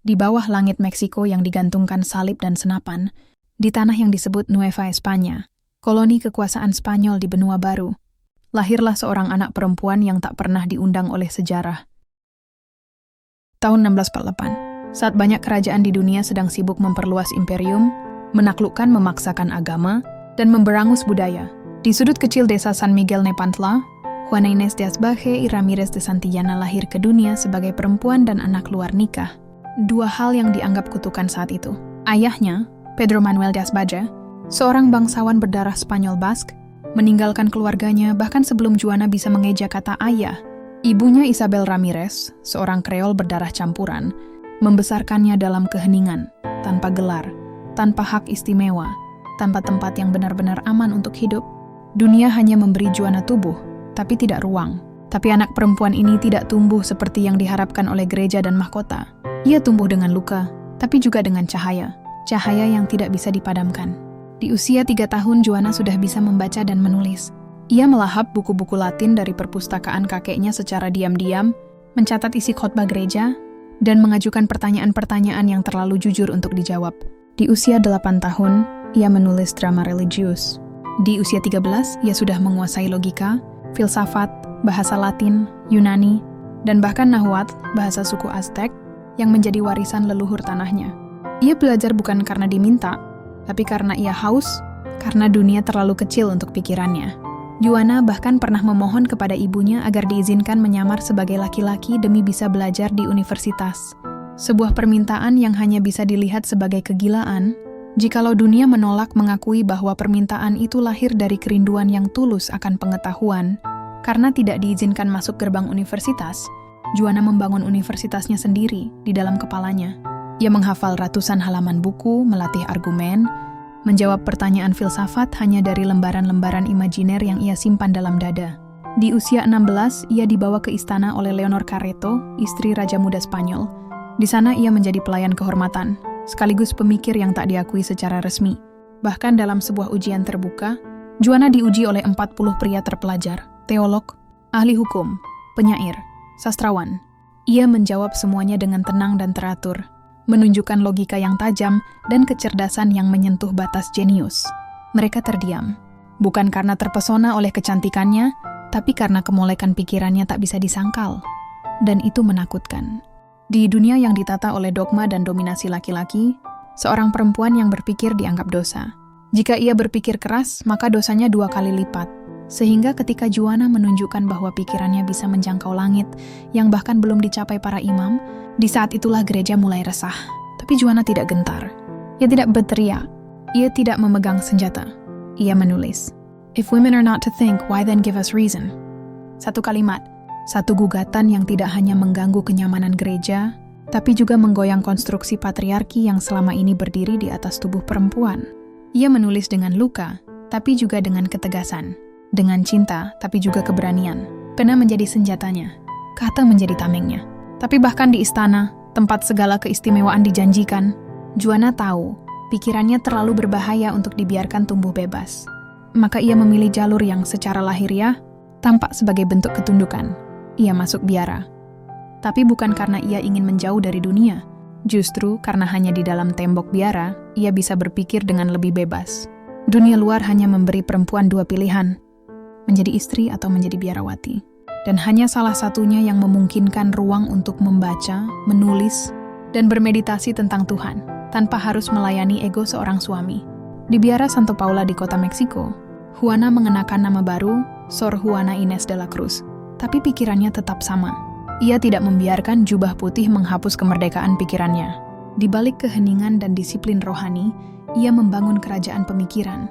di bawah langit Meksiko yang digantungkan salib dan senapan, di tanah yang disebut Nueva España, koloni kekuasaan Spanyol di benua baru, lahirlah seorang anak perempuan yang tak pernah diundang oleh sejarah. Tahun 1648, saat banyak kerajaan di dunia sedang sibuk memperluas imperium, menaklukkan memaksakan agama, dan memberangus budaya, di sudut kecil desa San Miguel Nepantla, Juana Inés de Asbaje y Ramírez de Santillana lahir ke dunia sebagai perempuan dan anak luar nikah. Dua hal yang dianggap kutukan saat itu. Ayahnya, Pedro Manuel de Asbaje, seorang bangsawan berdarah Spanyol Bask, meninggalkan keluarganya bahkan sebelum Juana bisa mengeja kata ayah. Ibunya Isabel Ramírez, seorang Kreol berdarah campuran, membesarkannya dalam keheningan, tanpa gelar, tanpa hak istimewa, tanpa tempat yang benar-benar aman untuk hidup. Dunia hanya memberi Juana tubuh, tapi tidak ruang. Tapi anak perempuan ini tidak tumbuh seperti yang diharapkan oleh gereja dan mahkota. Ia tumbuh dengan luka, tapi juga dengan cahaya yang tidak bisa dipadamkan. Di usia 3 tahun, Juana sudah bisa membaca dan menulis. Ia melahap buku-buku Latin dari perpustakaan kakeknya secara diam-diam, mencatat isi khotbah gereja, dan mengajukan pertanyaan-pertanyaan yang terlalu jujur untuk dijawab. Di usia 8 tahun, ia menulis drama religius. Di usia 13, ia sudah menguasai logika, filsafat, bahasa Latin, Yunani, dan bahkan Nahuatl, bahasa suku Aztec, yang menjadi warisan leluhur tanahnya. Ia belajar bukan karena diminta, tapi karena ia haus, karena dunia terlalu kecil untuk pikirannya. Juana bahkan pernah memohon kepada ibunya agar diizinkan menyamar sebagai laki-laki demi bisa belajar di universitas. Sebuah permintaan yang hanya bisa dilihat sebagai kegilaan, jikalau dunia menolak mengakui bahwa permintaan itu lahir dari kerinduan yang tulus akan pengetahuan. Karena tidak diizinkan masuk gerbang universitas, Juana membangun universitasnya sendiri di dalam kepalanya. Ia menghafal ratusan halaman buku, melatih argumen, menjawab pertanyaan filsafat hanya dari lembaran-lembaran imajiner yang ia simpan dalam dada. Di usia 16, ia dibawa ke istana oleh Leonor Carreto, istri Raja Muda Spanyol. Di sana ia menjadi pelayan kehormatan, sekaligus pemikir yang tak diakui secara resmi. Bahkan dalam sebuah ujian terbuka, Juana diuji oleh 40 pria terpelajar, teolog, ahli hukum, penyair, sastrawan. Ia menjawab semuanya dengan tenang dan teratur, menunjukkan logika yang tajam dan kecerdasan yang menyentuh batas jenius. Mereka terdiam, bukan karena terpesona oleh kecantikannya, tapi karena kemolekan pikirannya tak bisa disangkal. Dan itu menakutkan. Di dunia yang ditata oleh dogma dan dominasi laki-laki, seorang perempuan yang berpikir dianggap dosa. Jika ia berpikir keras, maka dosanya 2 kali lipat. Sehingga ketika Juana menunjukkan bahwa pikirannya bisa menjangkau langit yang bahkan belum dicapai para imam, di saat itulah gereja mulai resah. Tapi Juana tidak gentar. Ia tidak berteriak. Ia tidak memegang senjata. Ia menulis, "If women are not to think, why then give us reason?" Satu kalimat, satu gugatan yang tidak hanya mengganggu kenyamanan gereja, tapi juga menggoyang konstruksi patriarki yang selama ini berdiri di atas tubuh perempuan. Ia menulis dengan luka, tapi juga dengan ketegasan. Dengan cinta, tapi juga keberanian. Pena menjadi senjatanya, kata menjadi tamengnya. Tapi bahkan di istana, tempat segala keistimewaan dijanjikan, Juana tahu, pikirannya terlalu berbahaya untuk dibiarkan tumbuh bebas. Maka ia memilih jalur yang secara lahiriah, tampak sebagai bentuk ketundukan. Ia masuk biara. Tapi bukan karena ia ingin menjauh dari dunia. Justru karena hanya di dalam tembok biara, ia bisa berpikir dengan lebih bebas. Dunia luar hanya memberi perempuan 2 pilihan, menjadi istri atau menjadi biarawati. Dan hanya salah satunya yang memungkinkan ruang untuk membaca, menulis, dan bermeditasi tentang Tuhan, tanpa harus melayani ego seorang suami. Di biara Santo Paula di kota Meksiko, Juana mengenakan nama baru, Sor Juana Inés de la Cruz. Tapi pikirannya tetap sama. Ia tidak membiarkan jubah putih menghapus kemerdekaan pikirannya. Di balik keheningan dan disiplin rohani, ia membangun kerajaan pemikiran.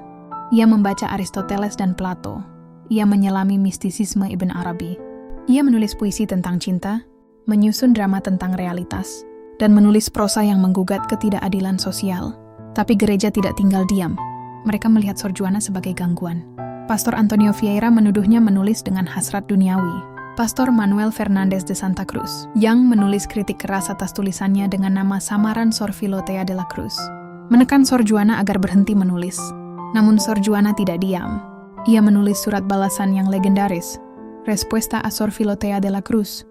Ia membaca Aristoteles dan Plato. Ia menyelami mistisisme Ibn Arabi. Ia menulis puisi tentang cinta, menyusun drama tentang realitas, dan menulis prosa yang menggugat ketidakadilan sosial. Tapi gereja tidak tinggal diam. Mereka melihat Sor Juana sebagai gangguan. Pastor Antonio Vieira menuduhnya menulis dengan hasrat duniawi. Pastor Manuel Fernández de Santa Cruz, yang menulis kritik keras atas tulisannya dengan nama samaran Sor Filotea de la Cruz, menekan Sor Juana agar berhenti menulis. Namun Sor Juana tidak diam. Ia menulis surat balasan yang legendaris, Respuesta a Sor Filotea de la Cruz,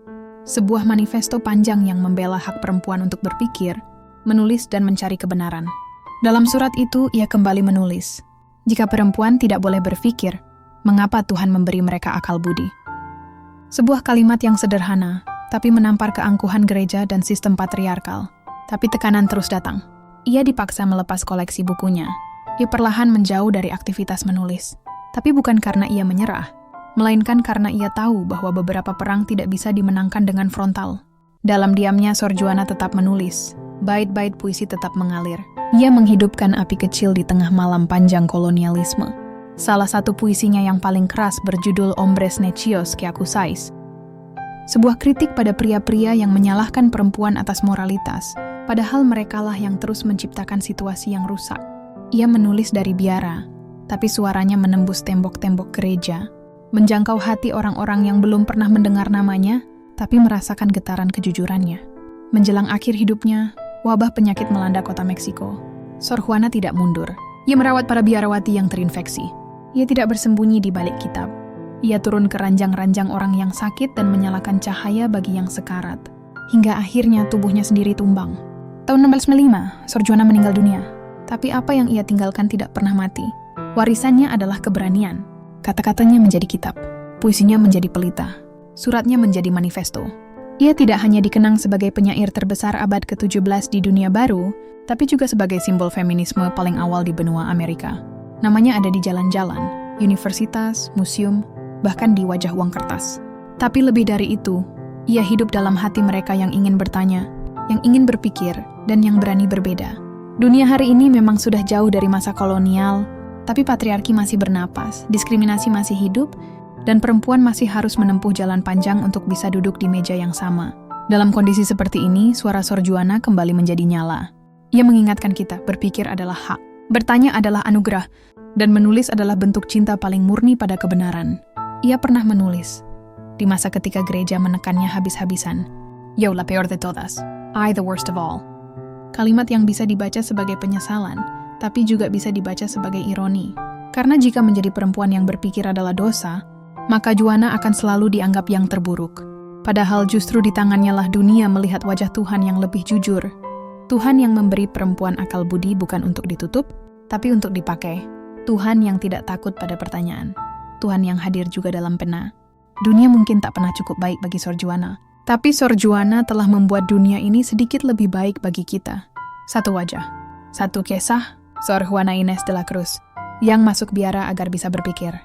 sebuah manifesto panjang yang membela hak perempuan untuk berpikir, menulis dan mencari kebenaran. Dalam surat itu, ia kembali menulis, "Jika perempuan tidak boleh berpikir, mengapa Tuhan memberi mereka akal budi?" Sebuah kalimat yang sederhana, tapi menampar keangkuhan gereja dan sistem patriarkal. Tapi tekanan terus datang. Ia dipaksa melepas koleksi bukunya. Ia perlahan menjauh dari aktivitas menulis. Tapi bukan karena ia menyerah, melainkan karena ia tahu bahwa beberapa perang tidak bisa dimenangkan dengan frontal. Dalam diamnya, Sor Juana tetap menulis. Bait-bait puisi tetap mengalir. Ia menghidupkan api kecil di tengah malam panjang kolonialisme. Salah satu puisinya yang paling keras berjudul Hombres Necios que Acusáis. Sebuah kritik pada pria-pria yang menyalahkan perempuan atas moralitas, padahal merekalah yang terus menciptakan situasi yang rusak. Ia menulis dari biara, tapi suaranya menembus tembok-tembok gereja, menjangkau hati orang-orang yang belum pernah mendengar namanya, tapi merasakan getaran kejujurannya. Menjelang akhir hidupnya, wabah penyakit melanda kota Meksiko. Sor Juana tidak mundur. Ia merawat para biarawati yang terinfeksi. Ia tidak bersembunyi di balik kitab. Ia turun ke ranjang-ranjang orang yang sakit dan menyalakan cahaya bagi yang sekarat. Hingga akhirnya tubuhnya sendiri tumbang. Tahun 1695, Sor Juana meninggal dunia. Tapi apa yang ia tinggalkan tidak pernah mati. Warisannya adalah keberanian. Kata-katanya menjadi kitab. Puisinya menjadi pelita. Suratnya menjadi manifesto. Ia tidak hanya dikenang sebagai penyair terbesar abad ke-17 di dunia baru, tapi juga sebagai simbol feminisme paling awal di benua Amerika. Namanya ada di jalan-jalan, universitas, museum, bahkan di wajah uang kertas. Tapi lebih dari itu, ia hidup dalam hati mereka yang ingin bertanya, yang ingin berpikir, dan yang berani berbeda. Dunia hari ini memang sudah jauh dari masa kolonial, tapi patriarki masih bernapas, diskriminasi masih hidup, dan perempuan masih harus menempuh jalan panjang untuk bisa duduk di meja yang sama. Dalam kondisi seperti ini, suara Sor Juana kembali menjadi nyala. Ia mengingatkan kita, berpikir adalah hak, bertanya adalah anugerah, dan menulis adalah bentuk cinta paling murni pada kebenaran. Ia pernah menulis, di masa ketika gereja menekannya habis-habisan, "Yo la peor de todas, I the worst of all." Kalimat yang bisa dibaca sebagai penyesalan, tapi juga bisa dibaca sebagai ironi. Karena jika menjadi perempuan yang berpikir adalah dosa, maka Juana akan selalu dianggap yang terburuk. Padahal justru di tangannya lah dunia melihat wajah Tuhan yang lebih jujur. Tuhan yang memberi perempuan akal budi bukan untuk ditutup, tapi untuk dipakai. Tuhan yang tidak takut pada pertanyaan. Tuhan yang hadir juga dalam pena. Dunia mungkin tak pernah cukup baik bagi Sor Juana, tapi Sor Juana telah membuat dunia ini sedikit lebih baik bagi kita. Satu wajah, satu kisah, Sor Juana Inés de la Cruz, yang masuk biara agar bisa berpikir.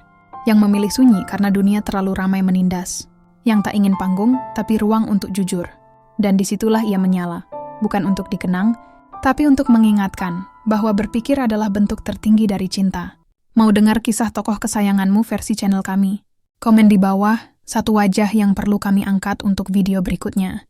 Yang memilih sunyi karena dunia terlalu ramai menindas. Yang tak ingin panggung, tapi ruang untuk jujur. Dan disitulah ia menyala, bukan untuk dikenang, tapi untuk mengingatkan bahwa berpikir adalah bentuk tertinggi dari cinta. Mau dengar kisah tokoh kesayanganmu versi channel kami? Komen di bawah, satu wajah yang perlu kami angkat untuk video berikutnya.